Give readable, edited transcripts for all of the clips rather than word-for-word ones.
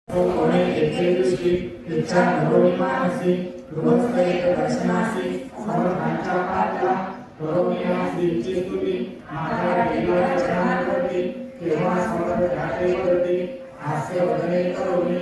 कोणे एके दिवशी इच्छा नवरी मानसी गृहस्थ एक दर्शनासी समर्थांच्या पाठला गौरवण्याची स्तुती माता देवाच्या चरणावरती तेव्हा समर्थ घाटे वरती हास्य वदने करुणी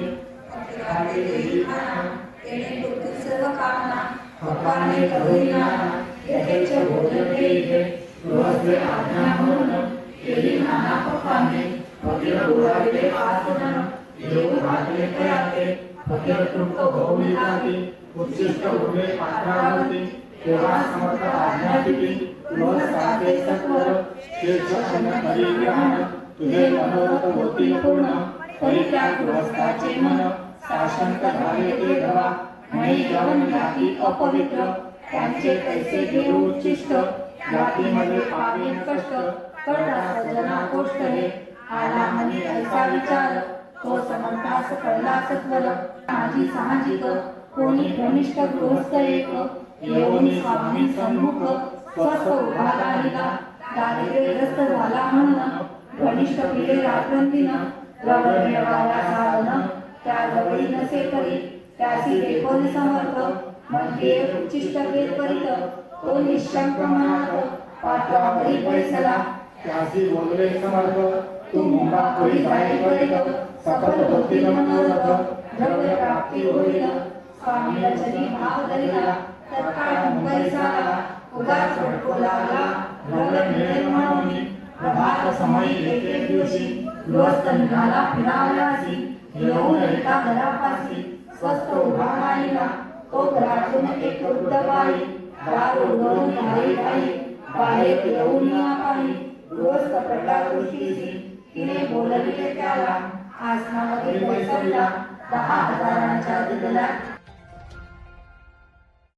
काके देवी खाना तेने तुझी सर्व कामना भगवाने करुणी नाना यथेच भोजन केले गृहस्थ आज्ञा म्हणून केली नाना पक्वाने फकीर गुराविले पाचजण देव घातले कयाते फकीर तृप्त भोवली जाती उच्चिष्ट उरले पात्रावरती तेव्हा समर्थ आज्ञा दिली गृहस्थाचे सत्वर शेष अन्न परिग्रहण तुझे मनोरथ होती पूर्ण तरी त्या गृहस्थाचे मन साशंक झाले ते धवा म्हणे यवन जाती अपवित्र त्यांचे पैसे घेऊ उच्चिष्ट जातीमध्ये पापी कष्ट करता सजना कोष्ट हे आला म्हणे ऐसा विचार तो समर्थास कळला सत्वर माझी सामाजिक कोणी घनिष्ठ गृहस्थ एक येऊन स्वामी सन्मुख स्वस्थ उभा राहिला दारिद्र्यग्रस्त झाला म्हणून घनिष्ठ पिढे रात्रंतीनं रवळण्यावाला साधन त्या जवळी नसे करी त्यासी देखोन समर्थ म्हणजे उच्चिष्ट भेद करीत तो निशंक मनात पात्रावरी पैसला त्यासी बोलले समर्थ तू मुंगा कोळी जाई करीत सफल होतील मनोरथ द्रव्य प्राप्ती होईल स्वामी रचनी भाव धरिला तत्काळ मुंबई झाला उगाच भटको लागला द्रव्य मिळेल म्हणून प्रभात समयी एके दिवशी गृहस्थ निघाला फिरावयासी येऊन एका घरापाशी स्वस्थ उभा राहिला तो घरातून एक वृद्ध बाई दार उघडून घाई घाई बाहेर येऊन या पायी गृहस्थ प्रकार दृष्टीसी तिने बोलविले त्याला आसनामध्ये बैसवला 10,000च्या दिला